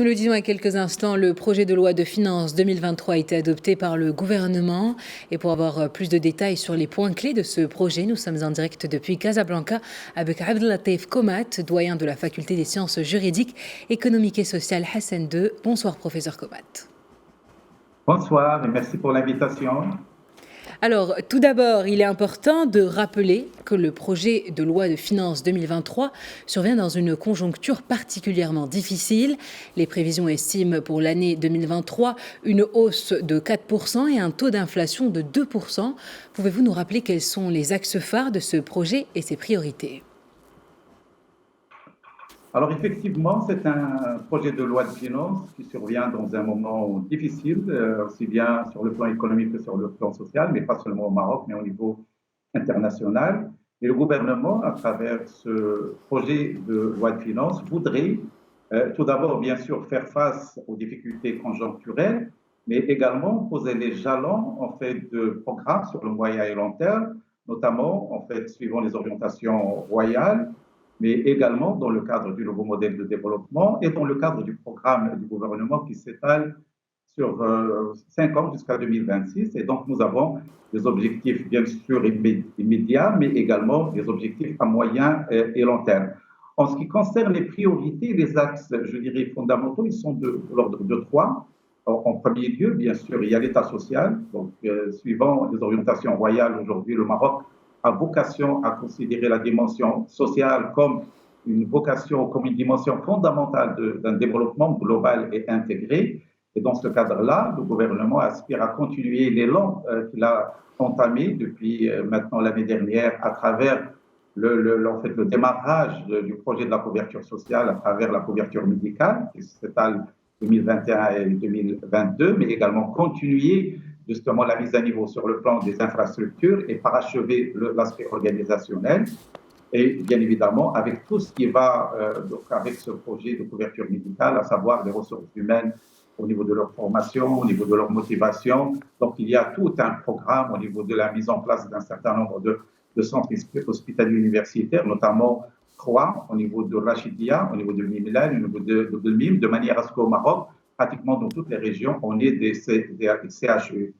Nous le disions il y a quelques instants, le projet de loi de finances 2023 a été adopté par le gouvernement. Et pour avoir plus de détails sur les points clés de ce projet, nous sommes en direct depuis Casablanca avec Abdellatif Komat, doyen de la faculté des sciences juridiques, économiques et sociales Hassan II. Bonsoir professeur Komat. Bonsoir et merci pour l'invitation. Alors, tout d'abord, il est important de rappeler que le projet de loi de finances 2023 survient dans une conjoncture particulièrement difficile. Les prévisions estiment pour l'année 2023 une hausse de 4% et un taux d'inflation de 2%. Pouvez-vous nous rappeler quels sont les axes phares de ce projet et ses priorités ? Alors effectivement, c'est un projet de loi de finances qui survient dans un moment difficile, aussi bien sur le plan économique que sur le plan social, mais pas seulement au Maroc, mais au niveau international. Et le gouvernement, à travers ce projet de loi de finances, voudrait tout d'abord, bien sûr, faire face aux difficultés conjoncturelles, mais également poser les jalons en fait de programmes sur le moyen et long terme, notamment en fait suivant les orientations royales, mais également dans le cadre du nouveau modèle de développement et dans le cadre du programme du gouvernement qui s'étale sur 5 ans jusqu'à 2026. Et donc, nous avons des objectifs, bien sûr, immédiats, mais également des objectifs à moyen et long terme. En ce qui concerne les priorités, les axes, je dirais, fondamentaux, ils sont de l'ordre de trois. En premier lieu, bien sûr, il y a l'État social. Donc, suivant les orientations royales, aujourd'hui, le Maroc a vocation à considérer la dimension sociale comme une vocation, comme une dimension fondamentale d'un développement global et intégré. Et dans ce cadre-là, le gouvernement aspire à continuer l'élan qu'il a entamé depuis maintenant l'année dernière à travers en fait, le démarrage du projet de la couverture sociale à travers la couverture médicale qui s'étale 2021 et 2022, mais également continuer justement la mise à niveau sur le plan des infrastructures et parachever l'aspect organisationnel. Et bien évidemment, avec tout ce qui va donc avec ce projet de couverture médicale, à savoir les ressources humaines au niveau de leur formation, au niveau de leur motivation. Donc, il y a tout un programme au niveau de la mise en place d'un certain nombre de centres hospitaliers universitaires, notamment 3 au niveau de Rachidia, au niveau de Mimlan, au niveau de Belmim, de manière à ce qu'au Maroc, pratiquement dans toutes les régions, on ait des CHU.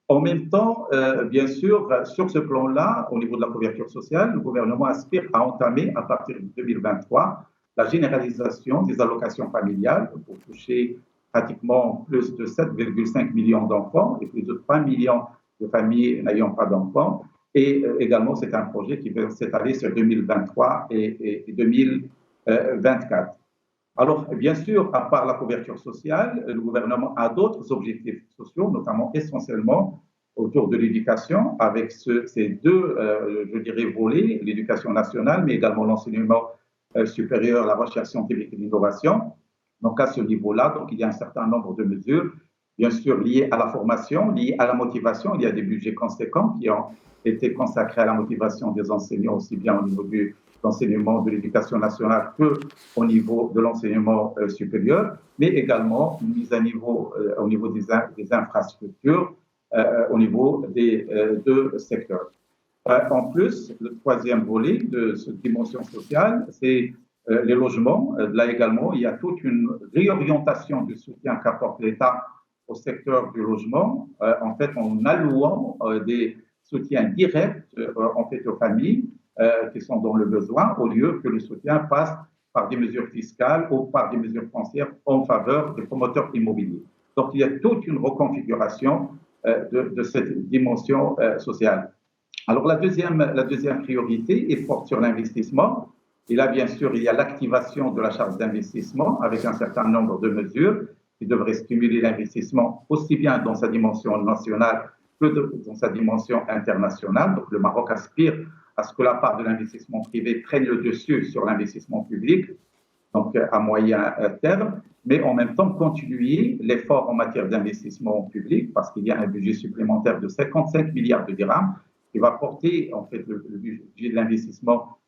En même temps, bien sûr, sur ce plan-là, au niveau de la couverture sociale, le gouvernement aspire à entamer, à partir de 2023, la généralisation des allocations familiales pour toucher pratiquement plus de 7,5 millions d'enfants et plus de 3 millions de familles n'ayant pas d'enfants. Et également, c'est un projet qui va s'étaler sur 2023 et 2024. Alors, bien sûr, à part la couverture sociale, le gouvernement a d'autres objectifs sociaux, notamment essentiellement autour de l'éducation, avec ces deux, je dirais, volets, l'éducation nationale, mais également l'enseignement supérieur, la recherche scientifique et l'innovation. Donc, à ce niveau-là, donc, il y a un certain nombre de mesures, bien sûr, liées à la formation, liées à la motivation. Il y a des budgets conséquents qui ont été consacrés à la motivation des enseignants, aussi bien au niveau de l'enseignement de l'éducation nationale qu'au niveau de l'enseignement supérieur, mais également une mise à niveau au niveau des infrastructures, au niveau des deux secteurs. En plus, le troisième volet de cette dimension sociale, c'est les logements. Là également, il y a toute une réorientation du soutien qu'apporte l'État au secteur du logement, en fait, en allouant des soutiens directs en fait, aux familles qui sont dans le besoin, au lieu que le soutien passe par des mesures fiscales ou par des mesures foncières en faveur des promoteurs immobiliers. Donc, il y a toute une reconfiguration de cette dimension sociale. Alors, la deuxième priorité est porte sur l'investissement. Et là, bien sûr, il y a l'activation de la charte d'investissement avec un certain nombre de mesures qui devraient stimuler l'investissement aussi bien dans sa dimension nationale que dans sa dimension internationale. Donc, le Maroc aspire à ce que la part de l'investissement privé prenne le dessus sur l'investissement public, donc à moyen terme, mais en même temps continuer l'effort en matière d'investissement public parce qu'il y a un budget supplémentaire de 55 milliards de dirhams qui va porter en fait le budget de l'investissement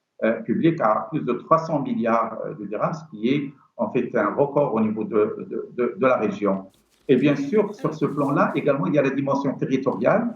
public à plus de 300 milliards de dirhams, ce qui est en fait un record au niveau de la région. Et bien sûr, sur ce plan-là, également, il y a la dimension territoriale.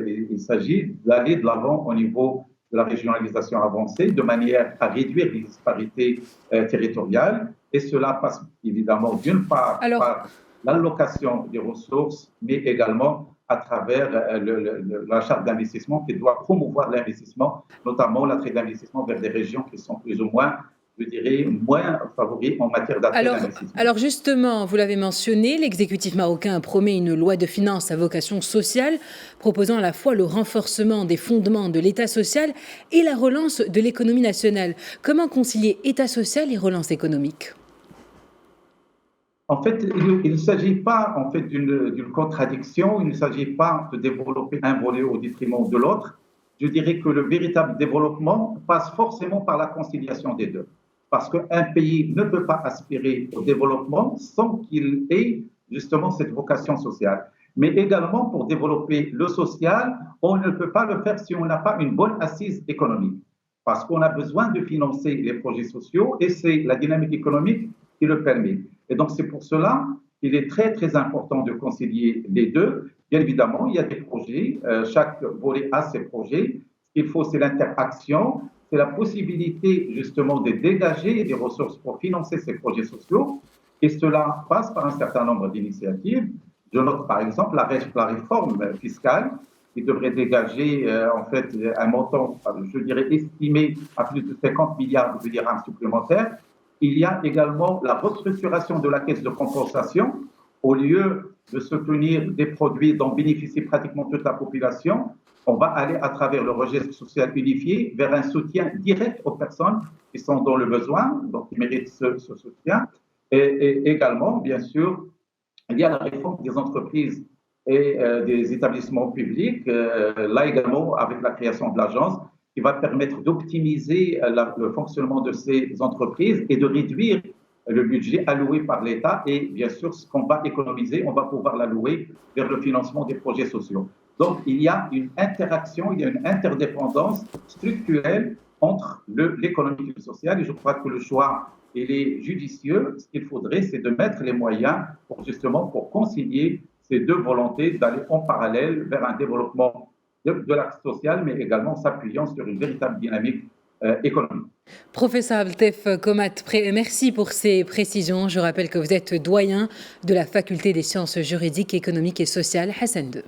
Il s'agit d'aller de l'avant au niveau de la régionalisation avancée, de manière à réduire les disparités territoriales. Et cela passe évidemment d'une part Alors, par l'allocation des ressources, mais également à travers la charte d'investissement qui doit promouvoir l'investissement, notamment l'attrait d'investissement vers des régions qui sont plus ou moins, je dirais, moins favorisées en matière d'attrait d'investissement. alors justement, vous l'avez mentionné, l'exécutif marocain promet une loi de finances à vocation sociale, proposant à la fois le renforcement des fondements de l'État social et la relance de l'économie nationale. Comment concilier État social et relance économique ? En fait, il ne s'agit pas en fait, d'une contradiction, il ne s'agit pas de développer un volet au détriment de l'autre. Je dirais que le véritable développement passe forcément par la conciliation des deux. Parce qu'un pays ne peut pas aspirer au développement sans qu'il ait justement cette vocation sociale. Mais également, pour développer le social, on ne peut pas le faire si on n'a pas une bonne assise économique. Parce qu'on a besoin de financer les projets sociaux et c'est la dynamique économique qui le permet. Et donc, c'est pour cela qu'il est très, très important de concilier les deux. Bien évidemment, il y a des projets, chaque volet a ses projets. Ce qu'il faut, c'est l'interaction, c'est la possibilité justement de dégager des ressources pour financer ces projets sociaux. Et cela passe par un certain nombre d'initiatives. Je note par exemple la réforme fiscale qui devrait dégager en fait un montant, je dirais, estimé à plus de 50 milliards de dirhams supplémentaires. Il y a également la restructuration de la caisse de compensation. Au lieu de soutenir des produits dont bénéficie pratiquement toute la population, on va aller à travers le registre social unifié vers un soutien direct aux personnes qui sont dans le besoin, donc qui méritent ce soutien. Et également, bien sûr, il y a la réforme des entreprises et des établissements publics, là également avec la création de l'agence, qui va permettre d'optimiser le fonctionnement de ces entreprises et de réduire le budget alloué par l'État. Et bien sûr, ce qu'on va économiser, on va pouvoir l'allouer vers le financement des projets sociaux. Donc, il y a une interaction, il y a une interdépendance structurelle entre l'économique et le social. Et je crois que le choix, il est judicieux. Ce qu'il faudrait, c'est de mettre les moyens pour concilier ces deux volontés, d'aller en parallèle vers un développement de l'axe social, mais également s'appuyant sur une véritable dynamique économique. Professeur Abdeltef Komat, merci pour ces précisions. Je rappelle que vous êtes doyen de la faculté des sciences juridiques, économiques et sociales Hassan II.